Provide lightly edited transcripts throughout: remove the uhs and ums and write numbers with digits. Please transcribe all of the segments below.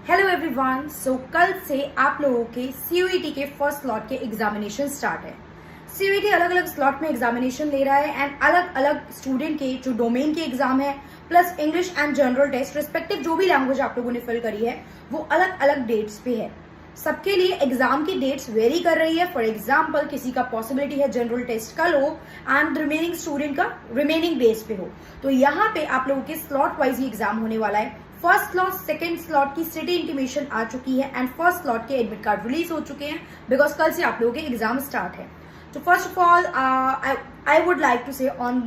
Hello everyone. सो कल से आप लोगों के सीयूईटी के फर्स्ट स्लॉट के एग्जामिनेशन स्टार्ट है। सीयूईटी अलग अलग स्लॉट में एग्जामिनेशन ले रहा है एंड अलग अलग स्टूडेंट के जो डोमेन के एग्जाम है plus English and general test respective जो भी लैंग्वेज आप लोगों ने फिल करी है वो अलग अलग डेट्स पे है। सबके लिए एग्जाम की डेट्स वेरी कर रही है। फॉर एग्जाम्पल किसी का पॉसिबिलिटी है जनरल टेस्ट का लो एंड रिमेनिंग स्टूडेंट का रिमेनिंग बेस पे हो। तो यहाँ पे आप लोगों के स्लॉट वाइज ही एग्जाम होने वाला है। फर्स्ट स्लॉट सेकंड स्लॉट की सिटी इंटीमेशन आ चुकी है एंड फर्स्ट स्लॉट के एडमिट कार्ड रिलीज हो चुके हैं बिकॉज कल से आप लोगों के एग्जाम स्टार्ट है। तो first of all I would like to say on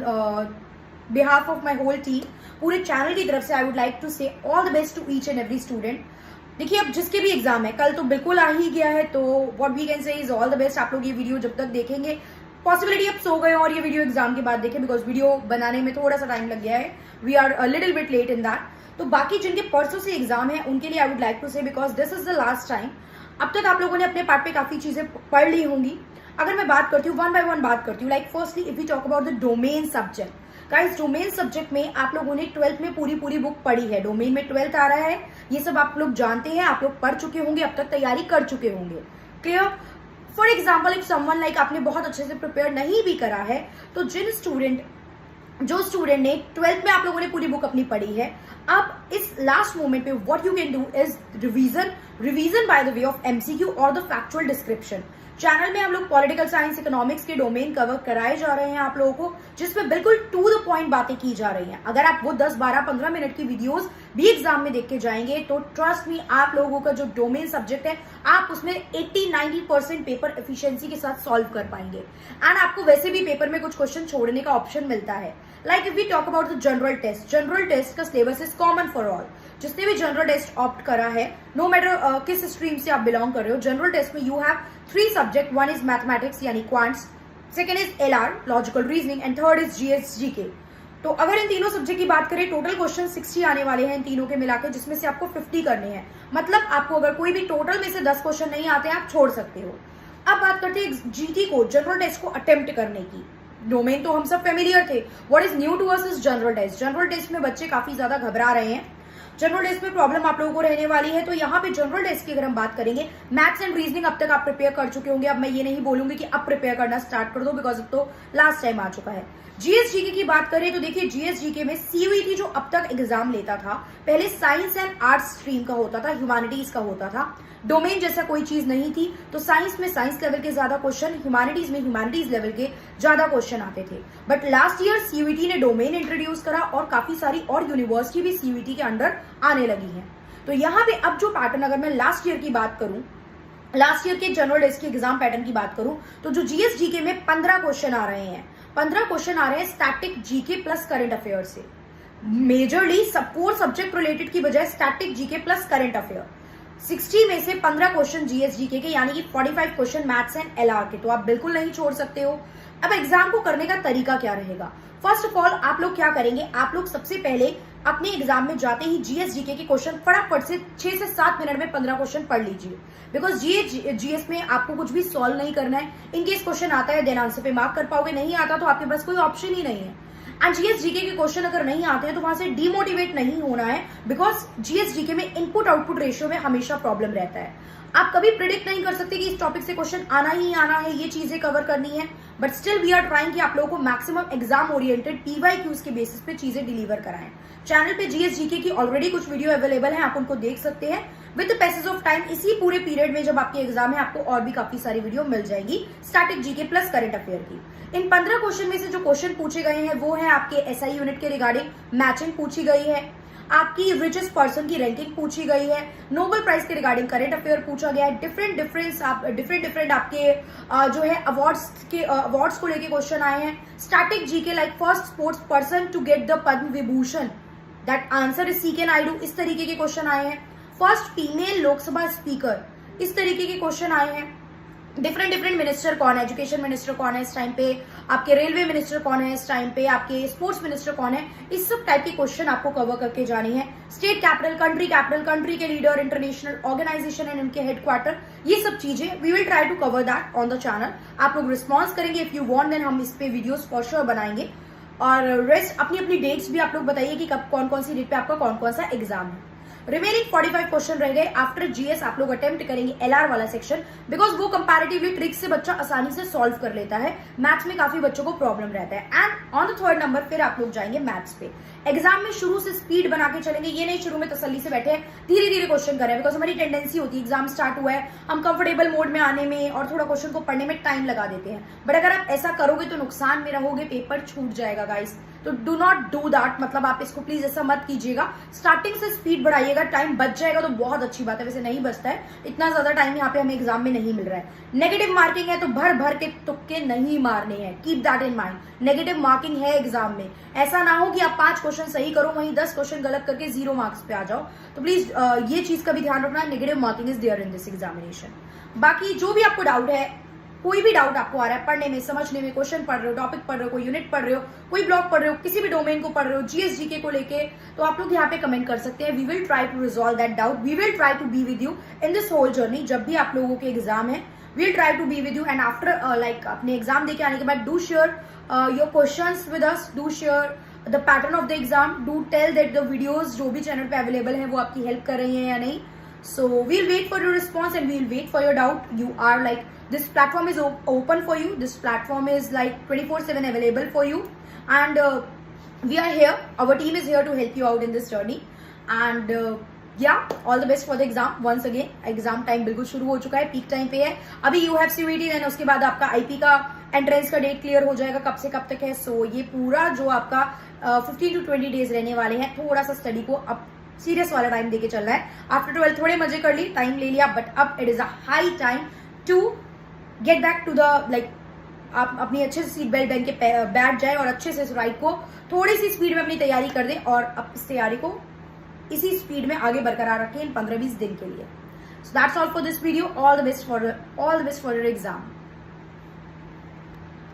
behalf of my whole team, पूरे चैनल की तरफ से I would like to say all the best to each and every student. देखिए अब जिसके भी एग्जाम है कल तो बिल्कुल आ ही गया है, तो what we can say is all the best. आप लोग ये वीडियो जब तक देखेंगे पॉसिबिलिटी अब सो गए और ये वीडियो एग्जाम के बाद देखें बिकॉज वीडियो बनाने में थोड़ा सा टाइम लग गया है। We are little bit late in that. तो बाकी जिनके परसों से एग्जाम है उनके लिए I would like to say because this is the last time. अब तक आप लोगों ने अपने पार्ट पे काफी चीजें पढ़ ली होंगी। अगर मैं बात करती हूँ वन बाय वन बात करती हूँ, like firstly if you talk about the domain subject, guys domain subject में आप लोगों ने 12th में पूरी बुक पढ़ी है। डोमेन में 12th आ रहा है, ये सब आप लोग जानते हैं, आप लोग पढ़ चुके होंगे, अब तक तैयारी कर चुके होंगे। Clear? For example if someone like आपने बहुत अच्छे से प्रिपेयर नहीं भी करा है तो जो स्टूडेंट ने 12th में आप लोगों ने पूरी बुक अपनी पढ़ी है, अब इस लास्ट मोमेंट पे what you can do is revision by the way of MCQ और द फैक्चुअल डिस्क्रिप्शन। चैनल में हम लोग पॉलिटिकल साइंस इकोनॉमिक्स के डोमेन कवर कराए जा रहे हैं आप लोगों को, जिसमें बिल्कुल टू द पॉइंट बातें की जा रही हैं। अगर आप वो 10, 12, 15 मिनट की वीडियोस भी एग्जाम में देख के जाएंगे तो ट्रस्ट मी आप लोगों का जो डोमेन सब्जेक्ट है आप उसमें 80-90% पेपर एफिशिएंसी के साथ सॉल्व कर पाएंगे। एंड आपको वैसे भी पेपर में कुछ क्वेश्चन छोड़ने का ऑप्शन मिलता है। Like if we talk about the general test का syllabus is common for all. जिसने भी जनरल टेस्ट ऑप्ट करा है, नो मैटर किस स्ट्रीम से आप बिलोंग कर रहे हो, जनरल टेस्ट में you have 3 subject. One is mathematics यानी quants, second is LR logical reasoning and third is GS GK. तो अगर इन तीनों सब्जेक्ट की बात करें टोटल क्वेश्चन 60 आने वाले हैं इन तीनों के मिलाकर, जिसमें से आपको 50 करने हैं। मतलब आपको अगर कोई भी टोटल में से 10 क्वेश्चन नहीं आते हैं आप छोड़ सकते हो। अब बात करते हैं जीटी को, जनरल टेस्ट को अटेम्प्ट करने की। डोमेन तो हम सब फेमिलियर थे, what is new to us is general test. General test में बच्चे काफी ज्यादा घबरा रहे हैं, जनरल टेस्ट में प्रॉब्लम आप लोगों को रहने वाली है। तो यहाँ पे जनरल टेस्ट की अगर हम बात करेंगे, मैथ्स एंड रीजनिंग अब तक आप प्रिपेयर कर चुके होंगे। अब मैं ये नहीं बोलूंगी कि अब प्रिपेयर करना स्टार्ट कर दो बिकॉज अब तो लास्ट टाइम आ चुका है। जीएसजीके की बात करें तो देखिए जीएसजीके में सीयूईटी जो अब तक एग्जाम लेता था, पहले साइंस एंड आर्ट्स स्ट्रीम का होता था, ह्यूमैनिटीज का होता था। डोमेन जैसा कोई चीज नहीं थी, तो साइंस में साइंस लेवल के ज्यादा क्वेश्चन, ह्यूमैनिटीज में ह्यूमैनिटीज लेवल के ज्यादा क्वेश्चन आते थे। बट लास्ट ईयर सीयूईटी ने डोमेन इंट्रोड्यूस करा और काफी सारी और यूनिवर्सिटी भी सीयूईटी के अंडर आने लगी है। तो यहाँ पे अब जो पैटर्न, अगर मैं लास्ट ईयर की बात करूं, लास्ट ईयर के जनरल टेस्ट के एग्जाम पैटर्न की बात करूं तो जो जीएसजीके में 15 क्वेश्चन आ रहे हैं, 15 क्वेश्चन आ रहे हैं static GK plus current affair से। मेजरली सब 4 सब्जेक्ट रिलेटेड की बजाय static GK plus current affair. 60 में से 15 क्वेश्चन जीएसजीके के यानी कि 45 क्वेश्चन मैथ्स एंड एलआर के, तो आप बिल्कुल नहीं छोड़ सकते हो। अब एग्जाम को करने का तरीका क्या रहेगा? फर्स्ट ऑफ ऑल आप लोग क्या करेंगे, आप लोग सबसे पहले अपने एग्जाम में जाते ही जीएसजीके के क्वेश्चन फटाफट से 6 से 7 मिनट में 15 क्वेश्चन पढ़ लीजिए। बिकॉज जीएस में आपको कुछ भी सॉल्व नहीं करना है। इनकेस क्वेश्चन आता है देन आंसर पे मार्क कर पाओगे, नहीं आता तो आपके पास कोई ऑप्शन ही नहीं है। एंड जीएसजीके के क्वेश्चन अगर नहीं आते हैं तो वहां से डीमोटिवेट नहीं होना है बिकॉज जीएसजीके में इनपुट आउटपुट रेशियो में हमेशा प्रॉब्लम रहता है। आप कभी प्रिडिक्ट नहीं कर सकते कि इस टॉपिक से क्वेश्चन आना ही आना है, ये चीजें कवर करनी है। But still we are trying कि आप लोगों को मैक्सिमम एग्जाम ओरिएंटेड पीवाईक्यूज के बेसिस पे चीजें डिलीवर कराएं। चैनल पे जीएसजीके की ऑलरेडी कुछ वीडियो अवेलेबल है, आप उनको देख सकते हैं। With the passage of time इसी पूरे पीरियड में जब आपके एग्जाम है आपको और भी काफी सारी वीडियो मिल जाएगी static GK plus current affair की। इन 15 क्वेश्चन में से जो क्वेश्चन पूछे गए हैं वो है आपके एसआई यूनिट के रिगार्डिंग मैचिंग पूछी गई है, आपकी रिचेस्ट पर्सन की रैंकिंग पूछी गई है, नोबेल प्राइज के रिगार्डिंग करंट अफेयर पूछा गया है, डिफरेंट आपके जो है अवार्ड्स को लेके क्वेश्चन आए हैं। Static GK like first sports person to get the Padma Vibhushan, that answer is C K Naidu, इस तरीके के क्वेश्चन आए हैं। फर्स्ट फीमेल लोकसभा स्पीकर, इस तरीके के क्वेश्चन आए हैं। डिफरेंट मिनिस्टर कौन है, एजुकेशन मिनिस्टर कौन है इस टाइम पे, आपके रेलवे मिनिस्टर कौन है इस टाइम पे, आपके स्पोर्ट्स मिनिस्टर कौन है, इस सब टाइप के क्वेश्चन आपको कवर करके जाने हैं। स्टेट कैपिटल, कंट्री के लीडर, इंटरनेशनल ऑर्गेनाइजेशन एंड उनके हेडक्वार्टर, ये सब चीजें we will try to cover that on the channel. आप लोग रिस्पॉन्स करेंगे, इफ यू वांट देन हम इस पे वीडियोस फॉर श्योर बनाएंगे। और रेस्ट अपनी अपनी डेट्स भी आप लोग बताइए कि कब कौन कौन सी डेट पे आपका कौन कौन सा एग्जाम है। रिमेनिंग 45 क्वेश्चन रह गए। आफ्टर जीएस आप लोग अटेम्प्ट करेंगे एलआर वाला सेक्शन, बिकॉज वो कंपैरेटिवली ट्रिक्स से बच्चा आसानी से सॉल्व कर लेता है। मैथ्स में काफी बच्चों को प्रॉब्लम रहता है। And on the third number फिर आप लोग जाएंगे मैथ्स पे। एग्जाम में शुरू से स्पीड बना के चलेंगे, ये नहीं शुरू में तसल्ली से बैठे धीरे धीरे क्वेश्चन करें, बिकॉज हमारी टेंडेंसी होती है एग्जाम स्टार्ट हुआ है हम कंफर्टेबल मोड में आने में और थोड़ा क्वेश्चन को पढ़ने में टाइम लगा देते हैं। बट अगर आप ऐसा करोगे तो नुकसान में रहोगे, पेपर छूट जाएगा गाइस। तो डू नॉट डू दैट, मतलब आप इसको प्लीज ऐसा मत कीजिएगा। स्टार्टिंग से स्पीड बढ़ाइएगा, टाइम बच जाएगा तो बहुत अच्छी बात है, वैसे नहीं बचता है, इतना ज्यादा टाइम यहाँ पे हमें एग्जाम में नहीं मिल रहा है। नेगेटिव मार्किंग है तो भर भर के तुक्के नहीं मारने हैं, keep that in mind. Negative marking है एग्जाम में, ऐसा ना हो कि आप 5 क्वेश्चन सही करो वहीं 10 क्वेश्चन गलत करके 0 मार्क्स पे आ जाओ। तो प्लीज ये चीज का भी ध्यान रखना, negative marking is there in this examination. बाकी जो भी आपको डाउट है, कोई भी डाउट आपको आ रहा है पढ़ने में, समझने में, क्वेश्चन पढ़ रहे हो, टॉपिक पढ़ रहे हो, कोई यूनिट पढ़ रहे हो, कोई ब्लॉक पढ़ रहे हो, किसी भी डोमेन को पढ़ रहे हो, जीएस जीके को लेके, तो आप लोग यहाँ पे कमेंट कर सकते हैं। We will try to resolve that doubt, we will try to be with you in this whole journey. जब भी आप लोगों के एग्जाम है we will try to be with you. And after like अपने एग्जाम देके आने के बाद do share your questions with us, do share the pattern of the exam, do tell that the videos जो भी चैनल पे available है वो आपकी हेल्प कर रही है या नहीं। So we'll wait for your response and we'll wait for your doubt. You are like, this platform is open for you. This platform is like 24/7 available for you. And we are here. Our team is here to help you out in this journey. And yeah, all the best for the exam. Once again, exam time बिल्कुल शुरू हो चुका है, peak time पे है। अभी you have CUET then उसके बाद आपका IP का एंट्रेंस का डेट क्लियर हो जाएगा, कब से कब तक है। सो ये पूरा जो आपका 15 to 20 डेज रहने वाले हैं, थोड़ा सा स्टडी को अब सीरियस वाला टाइम देके चल रहा है। आफ्टर 12 थोड़े मजे कर ली, टाइम ले लिया, बट अब it is a high time to get back to the like, आप अपनी अच्छे से सीट बेल्ट पहन के बैठ जाए और अच्छे से इस राइड को थोड़ी सी स्पीड में अपनी तैयारी कर दें और अब इस तैयारी को इसी स्पीड में आगे बरकरार रखें इन 15-20 दिन के लिए। So that's all for this video. All the best for your exam.